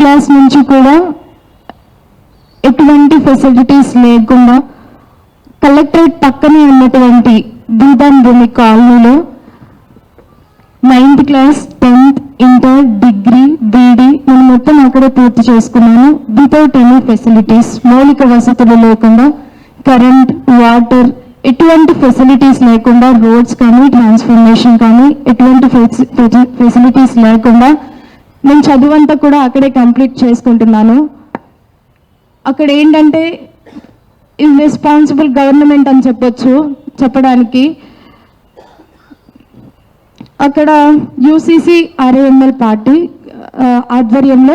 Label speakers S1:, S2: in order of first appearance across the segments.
S1: Class నుంచి కూడా ఎటువంటి ఫెసిలిటీస్ లేకుండా కలెక్టరేట్ పక్కనే ఉన్నటువంటి భూదాన్ భూమి కాలనీలో 9th class 10th inter degree beedi నేను మొత్తం అక్కడే పూర్తి చేసుకున్నాను. వితౌట్ ఎనీ ఫెసిలిటీస్, మౌలిక వసతులు లేకుండా, కరెంట్, వాటర్ ఎటువంటి ఫెసిలిటీస్ లేకుండా, రోడ్స్ కానీ ట్రాన్స్ఫర్మేషన్ కానీ ఎటువంటి ఫెసిలిటీస్ లేకుండా నేను చదువంతా కూడా అక్కడే కంప్లీట్ చేసుకుంటున్నాను. అక్కడ ఏంటంటే ఇర్రెస్పాన్సిబుల్ గవర్నమెంట్ అని చెప్పడానికి అక్కడ యూసీసీ ఆర్ఏఎంఎల్ పార్టీ ఆధ్వర్యంలో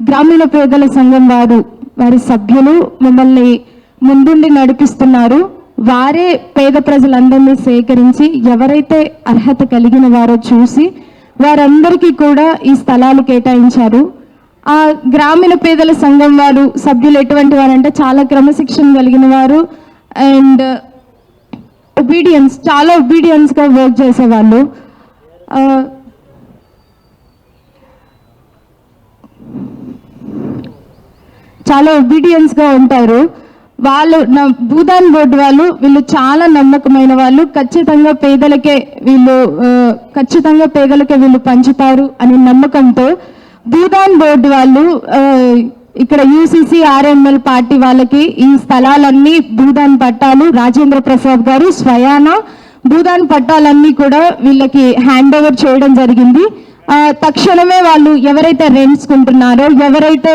S1: గ్రామీణ పేదల సంఘం వారి సభ్యులు మమ్మల్ని ముందుండి నడిపిస్తున్నారు. వారే పేద ప్రజలందరినీ సేకరించి ఎవరైతే అర్హత కలిగిన వారో చూసి వారందరికీ కూడా ఈ స్థలాలు కేటాయించారు. ఆ గ్రామీణ పేదల సంఘం వారు సభ్యులు ఎటువంటి వారంటే చాలా క్రమశిక్షణ కలిగిన వారు అండ్ చాలా ఒబీడియన్స్గా వర్క్ చేసేవాళ్ళు. చాలా ఒబీడియన్స్గా ఉంటారు వాళ్ళు. భూదాన్ బోర్డు వీళ్ళు చాలా నమ్మకమైన వాళ్ళు. ఖచ్చితంగా పేదలకే వీళ్ళు పంచుతారు అనే నమ్మకంతో భూదాన్ బోర్డు ఇక్కడ యూసీసీ ఆర్ఎంఎల్ పార్టీ వాళ్ళకి ఈ స్థలాలన్నీ భూదాన్ పట్టాలు రాజేంద్ర ప్రసాద్ గారు స్వయాన భూదాన్ పట్టాలన్నీ కూడా వీళ్ళకి హ్యాండ్ ఓవర్ చేయడం జరిగింది. తక్షణమే వాళ్ళు ఎవరైతే రెంట్స్ కొంటున్నారో, ఎవరైతే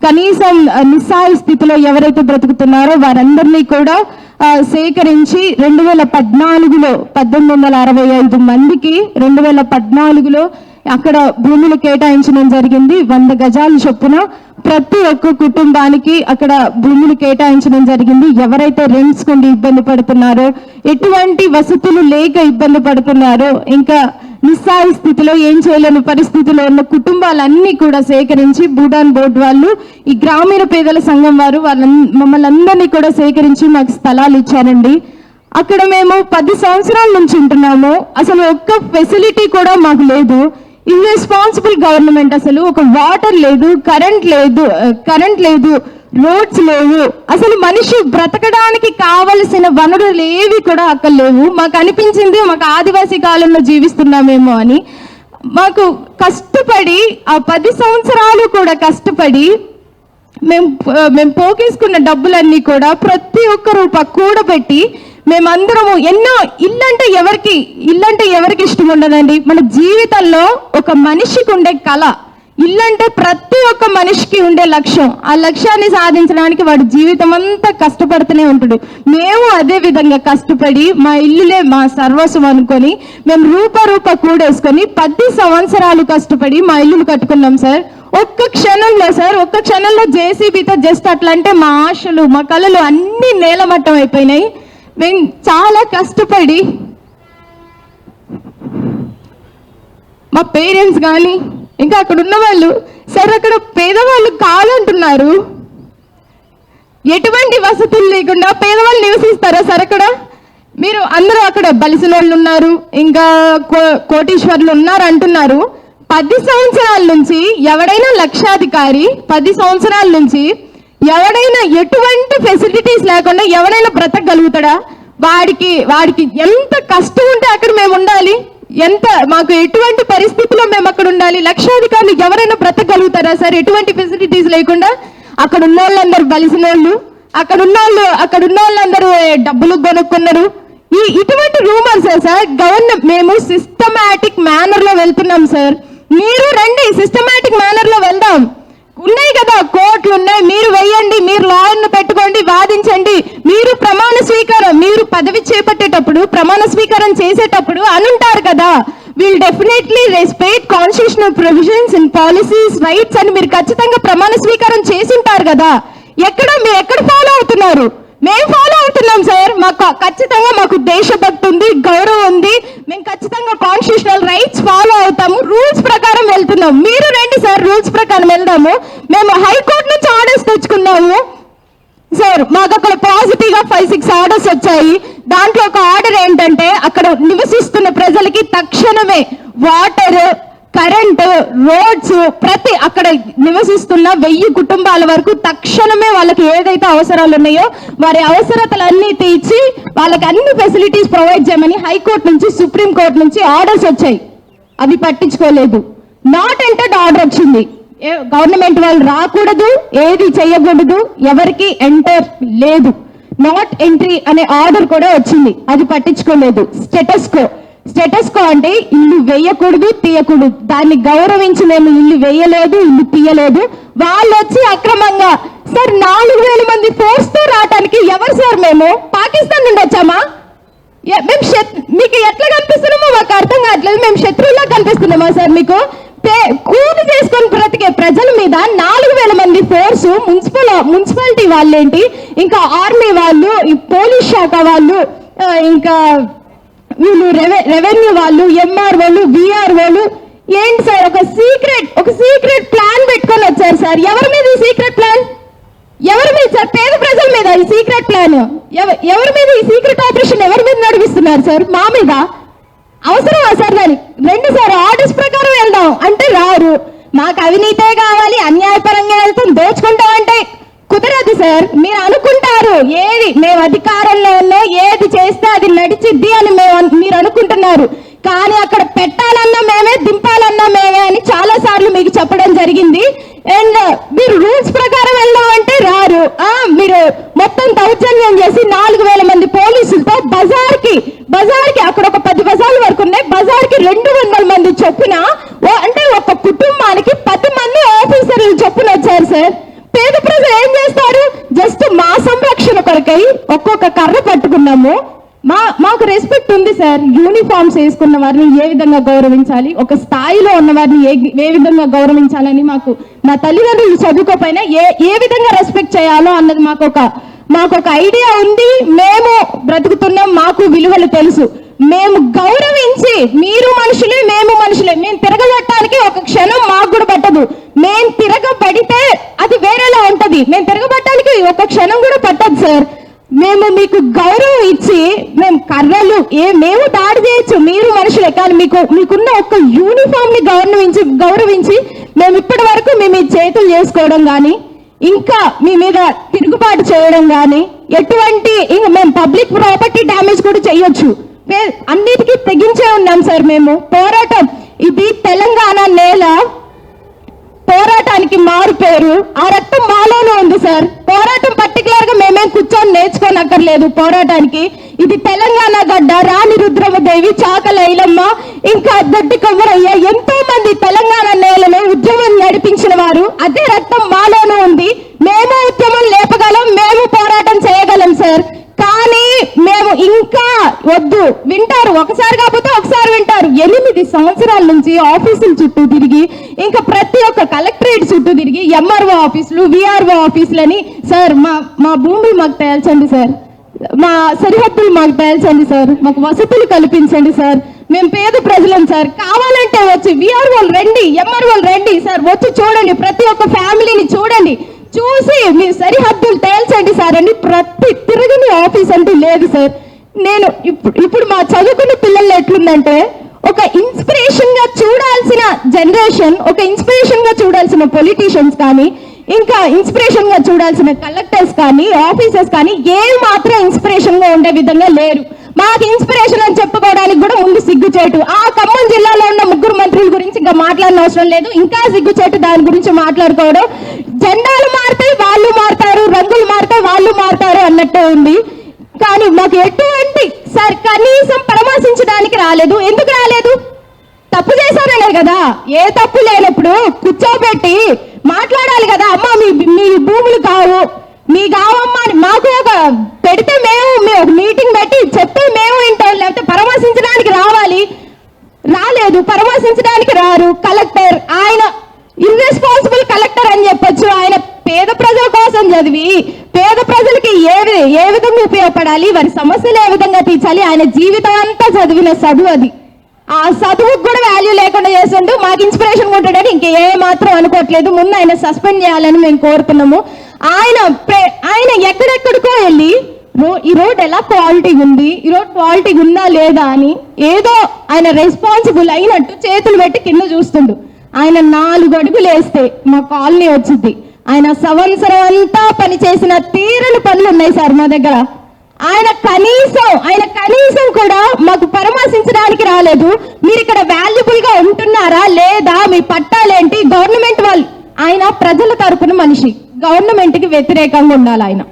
S1: కనీసం నిస్సహాయ స్థితిలో ఎవరైతే బ్రతుకుతున్నారో వారందరినీ కూడా సేకరించి 2014లో 1865 మందికి 2014లో అక్కడ భూములు కేటాయించడం జరిగింది. 100 గజాలు చొప్పున ప్రతి ఒక్క కుటుంబానికి అక్కడ భూములు కేటాయించడం జరిగింది. ఎవరైతే రెంట్స్ కొండి ఇబ్బంది పడుతున్నారో, ఎటువంటి వసతులు లేక ఇబ్బంది పడుతున్నారో, ఇంకా నిస్సహాయ స్థితిలో ఏం చేయలేని పరిస్థితిలో ఉన్న కుటుంబాలన్నీ కూడా సేకరించి భూదాన్ బోర్డు వాళ్ళు ఈ గ్రామీణ పేదల సంఘం వారు మమ్మల్ని అందరినీ కూడా సేకరించి మాకు స్థలాలు ఇచ్చారండి. అక్కడ మేము 10 సంవత్సరాల నుంచి ఉంటున్నాము. అసలు ఒక్క ఫెసిలిటీ కూడా మాకు లేదు. Irresponsible government. అసలు ఒక వాటర్ లేదు, కరెంట్ లేదు, రోడ్స్ లేవు. అసలు మనిషి బ్రతకడానికి కావలసిన వనరులు ఏవి కూడా అక్కడ లేవు. మాకు అనిపించింది మాకు ఆదివాసీ కాలంలో జీవిస్తున్నామేమో అని. మాకు కష్టపడి ఆ 10 సంవత్సరాలు కూడా కష్టపడి మేము పోగేసుకున్న డబ్బులన్నీ కూడా ప్రతి ఒక్క రూపాయి కూడబెట్టి మేమందరము ఎన్నో ఇల్లంటే ఎవరికి ఇష్టం ఉండదండి. మన జీవితంలో ఒక మనిషికి ఉండే కళ ఇల్లంటే ప్రతి ఒక్క మనిషికి ఉండే లక్ష్యం. ఆ లక్ష్యాన్ని సాధించడానికి వాడి జీవితం అంతా కష్టపడుతూనే ఉంటాడు. మేము అదే విధంగా కష్టపడి మా ఇల్లులే మా సర్వస్వం అనుకొని మేము రూప కూడేసుకొని 10 సంవత్సరాలు కష్టపడి మా ఇల్లులు కట్టుకున్నాం సార్. ఒక్క క్షణంలో జేసీబీతో జస్ట్ అట్లా అంటే మా ఆశలు మా కళలు అన్ని నేలమట్టం అయిపోయినాయి. మేము చాలా కష్టపడి మా పేరెంట్స్ కానీ ఇంకా అక్కడ ఉన్న వాళ్ళు సార్ అక్కడ పేదవాళ్ళు కాదంటున్నారు. ఎటువంటి వసతులు లేకుండా పేదవాళ్ళు నివసిస్తారా సార్ అక్కడ? మీరు అందరూ అక్కడ బలిసిన వాళ్ళు ఉన్నారు, ఇంకా కోటీశ్వర్లు ఉన్నారు అంటున్నారు. 10 సంవత్సరాల నుంచి ఎవడైనా లక్షాధికారి 10 సంవత్సరాల నుంచి ఎవడైనా ఎటువంటి ఫెసిలిటీస్ లేకుండా ఎవడైనా బ్రతకగలుగుతాడా? వాడికి ఎంత కష్టం ఉంటే అక్కడ మేము ఉండాలి, మాకు ఎటువంటి పరిస్థితిలో మేము అక్కడ ఉండాలి? లక్షాధికారులు ఎవరైనా బ్రతకగలుగుతారా సార్ ఎటువంటి ఫెసిలిటీస్ లేకుండా? అక్కడ ఉన్న వాళ్ళందరూ బలిసిన వాళ్ళు, అక్కడ ఉన్న వాళ్ళందరూ డబ్బులు కొనుక్కున్నారు. ఇటువంటి రూమర్స్ సార్. మేము సిస్టమాటిక్ మేనర్లో వెళ్తున్నాం సార్. మీరు రండి, సిస్టమాటిక్ మేనర్లో వెళ్దాం. ఉన్నాయి కదా కోర్టులు ఉన్నాయి, మీరు వెయ్యండి, మీరు లాయర్ను పెట్టుకోండి, వాదించండి. మీరు ప్రమాణ స్వీకారం, మీరు పదవి చేపట్టేటప్పుడు ప్రమాణ స్వీకారం చేసేటప్పుడు అనుంటారు కదా, will definitely respect constitutional provisions in policies rights అని మీరు ఖచ్చితంగా ప్రమాణ స్వీకారం చేసి ఉంటారు కదా. మీరు ఎక్కడ ఫాలో అవుతున్నారు? మేము ఫాలో అవుతున్నాం సార్. ఖచ్చితంగా మాకు దేశభక్తి ఉంది, గౌరవం ఉంది. మేము ఖచ్చితంగా కాన్స్టిట్యూషనల్ రైట్స్ ఫాలో అవుతాము, రూల్స్ ప్రకారం వెళ్తున్నాం. మీరు రండి సార్, రూల్స్ ప్రకారం వెళ్దాము. మేము హైకోర్టు నుంచి ఆర్డర్స్ తెచ్చుకున్నాము సార్. మాకు అక్కడ పాజిటివ్గా 5-6 ఆర్డర్స్ వచ్చాయి. దాంట్లో ఒక ఆర్డర్ ఏంటంటే అక్కడ నివసిస్తున్న ప్రజలకి తక్షణమే వాటర్, కరెంట్, రోడ్స్, ప్రతి అక్కడ నివసిస్తున్న 1000 కుటుంబాల వరకు తక్షణమే వాళ్ళకి ఏదైతే అవసరాలు ఉన్నాయో వారి అవసరతలన్నీ తీర్చి వాళ్ళకి అన్ని ఫెసిలిటీస్ ప్రొవైడ్ చేయమని హైకోర్టు నుంచి, సుప్రీం కోర్టు నుంచి ఆర్డర్స్ వచ్చాయి. అవి పట్టించుకోలేదు. నాట్ ఎంటర్డ్ ఆర్డర్ వచ్చింది. గవర్నమెంట్ వాళ్ళు రాకూడదు, ఏది చేయకూడదు, ఎవరికి ఎంటర్ లేదు, నాట్ ఎంట్రీ అనే ఆర్డర్ కూడా వచ్చింది. అది పట్టించుకోలేదు. స్టేటస్ కో అంటే ఇల్లు వేయకూడదు, తీయకూడదు. దాన్ని గౌరవించి మేము ఇల్లు వేయలేదు, ఇల్లు తీయలేదు. వాళ్ళు వచ్చి అక్రమంగా సార్ 4000 మంది ఫోర్స్ తో రావడానికి ఎవరు సార్? మేము పాకిస్తాన్ నుండి వచ్చామా? మేము మీకు ఎట్లా కనిపిస్తున్నామో మాకు అర్థం కావట్లేదు. మేము శత్రువులా కనిపిస్తున్నామా సార్ మీకు? కూలి చేసుకొని బ్రతికే ప్రజల మీద 4000 మంది ఫోర్స్, మున్సిపాలిటీ వాళ్ళేంటి, ఇంకా ఆర్మీ వాళ్ళు, పోలీస్ శాఖ వాళ్ళు, ఇంకా వీళ్ళు రెవెన్యూ వాళ్ళు, ఎంఆర్ఓలు, విఆర్ఓలు, ఏంటి సార్ ఒక సీక్రెట్ ప్లాన్ పెట్టుకొని వచ్చారు సార్. ఎవరి మీద ఈ సీక్రెట్ ప్లాన్? ఎవరి మీద సార్? పేద ప్రజల మీద ఈ సీక్రెట్ ప్లాన్ ఎవరి మీద? ఈ సీక్రెట్ ఆపరేషన్ ఎవరి మీద నడిపిస్తున్నారు సార్? మా మీద. అవసరమా సార్? దాన్ని రెండు సార్ ఆర్డర్స్ ప్రకారం వెళ్దాం అంటే రారు. మాకు అవినీతే కావాలి, అన్యాయపరంగా వెళ్తాం, దోచుకుంటాం అంటే కుదరదు సార్. మీరు అనుకుంటారు ఏది మేము అధికారంలో ఉన్నా ఏది చేస్తే అది నడిచిద్ది అని మీరు అనుకుంటున్నారు. కానీ అక్కడ పెట్టాలన్నా మేమే, దింపాలన్నా మేమే అని చాలా సార్లు మీకు చెప్పడం జరిగింది. అండ్ మీరు రూల్స్ ప్రకారం వెళ్దాం అంటే రారు. మీరు మొత్తం దౌర్జన్యం చేసి 4000 మంది పోలీసులతో బజార్కి అక్కడ ఒక 10 బజార్ల వరకు ఉన్నాయి. బజార్కి 200 మంది చొప్పున, అంటే ఒక కుటుంబానికి 10 మంది ఆఫీసర్లు చొప్పున వచ్చారు సార్. పేద ప్రజలు ఏం చేస్తారు? జస్ట్ మా సంరక్షణ కొరకై ఒక్కొక్క కర్ర పట్టుకున్నాము. మాకు రెస్పెక్ట్ ఉంది సార్. యూనిఫామ్స్ వేసుకున్న వారిని ఏ విధంగా గౌరవించాలి, ఒక స్థాయిలో ఉన్న వారిని ఏ విధంగా గౌరవించాలని మాకు మా తల్లిదండ్రులు చదువుకోపోయినా ఏ విధంగా రెస్పెక్ట్ చేయాలో అన్నది మాకు ఒక ఐడియా ఉంది. మేము బ్రతుకుతున్నాం, మాకు విలువలు తెలుసు. మేము గౌరవించి, మీరు మనుషులే మేము మనుషులే, మేము తిరగబట్టడానికి ఒక క్షణం మాకు కూడా పట్టదు. మేము తిరగబడితే అది వేరేలా ఉంటది. మేము తిరగబట్టడానికి ఒక క్షణం కూడా పట్టదు సార్. మేము మీకు గౌరవం ఇచ్చి, మేము కర్రలు మేము దాడి చేయొచ్చు, మీరు మనుషులే, కానీ మీకున్న ఒక యూనిఫామ్ ని గౌరవించి మేము ఇప్పటి వరకు మేము చేతులు చేసుకోవడం కానీ, ఇంకా మీ మీద తిరుగుబాటు చేయడం కానీ, ఎటువంటి మేము పబ్లిక్ ప్రాపర్టీ డ్యామేజ్ కూడా చేయొచ్చు. అన్నిటికీ తెగించే ఉన్నాం సార్. మేము పోరాటం, ఇది తెలంగాణ నేల, పోరాటానికి మారు పేరు. ఆ రక్తం మాలోనే ఉంది సార్. పోరాటం పర్టికులర్ గా మేమేం కూర్చొని నేర్చుకోనక్కర్లేదు. పోరాటానికి ఇది తెలంగాణ గడ్డ. రాణి రుద్రమదేవి, చాకల ఐలమ్మ, ఇంకా దొడ్డి కొమ్మరయ్య, ఎంతో మంది తెలంగాణ నేలలో ఉద్యమం నడిపించిన వారు. అదే రక్తం మాలోనే ఉంది. మేము ఉద్యమం లేపగలం, మేము పోరాటం చేయగలం సార్. కానీ మేము ఇంకా వద్దు. వింటారు, ఒకసారి కాకపోతే ఒకసారి వింటారు. 8 సంవత్సరాల నుంచి ఆఫీసుల చుట్టూ తిరిగి, ఇంకా ప్రతి ఒక్క కలెక్టరేట్ చుట్టూ తిరిగి, ఎంఆర్ఓ ఆఫీసులు, విఆర్ఓ ఆఫీసులని, సార్ మా భూములు మాకు తేల్చండి సార్, మా సరిహద్దులు మాకు తేల్చండి సార్, మాకు వసతులు కల్పించండి సార్, మేము పేద ప్రజలం సార్, కావాలంటే వచ్చి విఆర్ఓలు రండి, ఎంఆర్ఓలు రండి సార్, వచ్చి చూడండి, ప్రతి ఒక్క ఫ్యామిలీని చూడండి, చూసి మీ సరిహద్దులు తేల్చండి సార్ అని. ప్రతి తిరగని ఆఫీస్ అంటూ లేదు సార్. నేను ఇప్పుడు మా చదువుకున్న పిల్లలు ఎట్లుందంటే, ఒక ఇన్స్పిరేషన్ గా చూడాల్సిన జనరేషన్, ఒక ఇన్స్పిరేషన్ గా చూడాల్సిన పొలిటీషియన్స్ కానీ, ఇంకా ఇన్స్పిరేషన్ గా చూడాల్సిన కలెక్టర్స్ కానీ, ఆఫీసర్స్ కానీ ఏ మాత్రం ఇన్స్పిరేషన్ గా ఉండే విధంగా లేరు. మాకు ఇన్స్పిరేషన్ అని చెప్పుకోవడానికి కూడా ముందు సిగ్గుచేటు. ఆ ఖమ్మం జిల్లాలో ఉన్న 3 మంత్రుల గురించి ఇంకా మాట్లాడిన అవసరం లేదు. ఇంకా సిగ్గుచేటు దాని గురించి మాట్లాడుకోవడం. జెండాలు మారుతాయి, వాళ్ళు మారుతారు, రంగులు మారుతాయి, వాళ్ళు మారుతారు అన్నట్టే ఉంది. కానీ మాకు ఎటువంటి సార్ కనీసం పరామర్శించడానికి రాలేదు. ఎందుకు రాలేదు? తప్పు చేశారనే కదా. ఏ తప్పు లేనప్పుడు కూర్చోబెట్టి మాట్లాడాలి కదా. అమ్మ మీ భూములు కావు, మీ కావమ్మా అని మాకు ఒక పెడితే మేము ఒక మీటింగ్ పెట్టి చెప్తే మేము వింటాం. లేకపోతే పరామర్శించడానికి రావాలి. రాలేదు, పరామర్శించడానికి రారు. కలెక్టర్ ఆయన ఇర్రెస్పాన్సిబుల్ కలెక్టర్ అని చెప్పొచ్చు. ఆయన పేద ప్రజల కోసం చదివి పేద ప్రజలకి ఏ విధంగా ఉపయోగపడాలి, వారి సమస్యలు ఏ విధంగా తీర్చాలి, ఆయన జీవితం అంతా చదివిన చదువు అది. ఆ చదువుకు కూడా వాల్యూ లేకుండా చేస్తుంటూ మాకు ఇన్స్పిరేషన్ ఉంటాడని ఇంకే మాత్రం అనుకోవట్లేదు. ముందు ఆయన సస్పెండ్ చేయాలని మేము కోరుతున్నాము. ఆయన ఎక్కడెక్కడికో వెళ్ళి ఈ రోడ్ ఎలా క్వాలిటీ ఉంది, ఈ రోడ్ క్వాలిటీ ఉందా లేదా అని ఏదో ఆయన రెస్పాన్సిబుల్ అయినట్టు చేతులు పెట్టి కింద చూస్తుండు. ఆయన 4 అడుగులు వేస్తే మా కాలనీ వచ్చింది. ఆయన సంవత్సరం అంతా పనిచేసిన తీరని పనులు ఉన్నాయి సార్ మా దగ్గర. ఆయన కనీసం కూడా మాకు పరామర్శించడానికి రాలేదు. మీరు ఇక్కడ వాల్యుబుల్ గా ఉంటున్నారా లేదా, మీ పట్టాలేంటి, గవర్నమెంట్ వాళ్ళు. ఆయన ప్రజల తరపున మనిషి, గవర్నమెంట్ కి వ్యతిరేకంగా ఉండాలి. ఆయన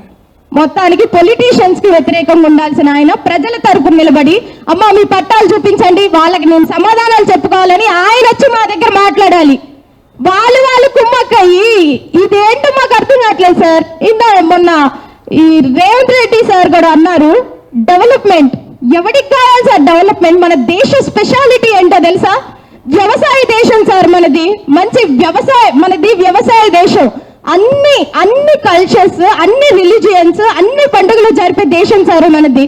S1: మొత్తానికి పొలిటీషియన్స్ కి వ్యతిరేకంగా ఉండాల్సిన ఆయన ప్రజల తరపున నిలబడి అమ్మా మీ పట్టాలు చూపించండి, వాళ్ళకి నేను సమాధానాలు చెప్పుకోవాలని ఆయన వచ్చి మా దగ్గర మాట్లాడాలి. వాళ్ళు కుమ్మక్కయ్యి ఇదేంటో మాకు అర్థం కావట్లేదు సార్. మొన్న ఈ రేవంత్ రెడ్డి సార్ కూడా అన్నారు, డెవలప్మెంట్ ఎవరికి కావాలి సార్ డెవలప్మెంట్? మన దేశ స్పెషాలిటీ ఏంటో తెలుసా? వ్యవసాయ దేశం సార్ మనది. మంచి మనది వ్యవసాయ దేశం. అన్ని కల్చర్స్, అన్ని రిలీజియన్స్, అన్ని పండుగలు జరిపే దేశం సార్ మనది.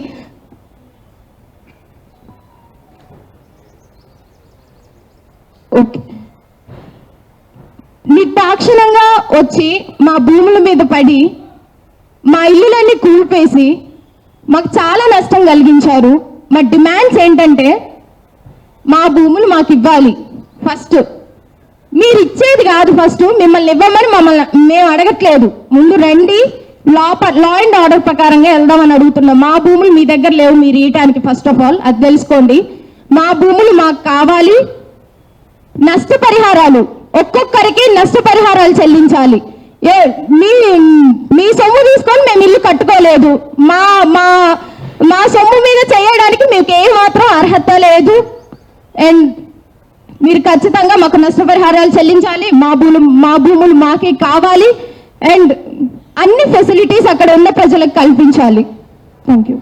S1: ఓకే, నిర్దాక్షిణంగా వచ్చి మా భూముల మీద పడి మా ఇల్లులన్నీ కూల్పేసి మాకు చాలా నష్టం కలిగించారు. మా డిమాండ్స్ ఏంటంటే మా భూములు మాకు ఇవ్వాలి. ఫస్ట్ మీరు ఇచ్చేది కాదు, ఫస్ట్ మిమ్మల్ని ఇవ్వమని మేము అడగట్లేదు. ముందు రండి, లా అండ్ ఆర్డర్ ప్రకారంగా వెళ్దామని అడుగుతున్నాం. మా భూములు మీ దగ్గర లేవు మీరు ఇయటానికి. ఫస్ట్ ఆఫ్ ఆల్ అది తెలుసుకోండి. మా భూములు మాకు కావాలి. నష్టపరిహారాలు, ఒక్కొక్కరికి నష్టపరిహారాలు చెల్లించాలి. మీ సొమ్ము తీసుకొని మేము ఇల్లు కట్టుకోలేదు. మా సొమ్ము మీద చేయడానికి మీకు ఏ మాత్రం అర్హత లేదు. అండ్ మీరు ఖచ్చితంగా మాకు నష్టపరిహారాలు చెల్లించాలి. మా భూములు మాకే కావాలి. అండ్ అన్ని ఫెసిలిటీస్ అక్కడ ఉన్న ప్రజలకు కల్పించాలి. Thank you.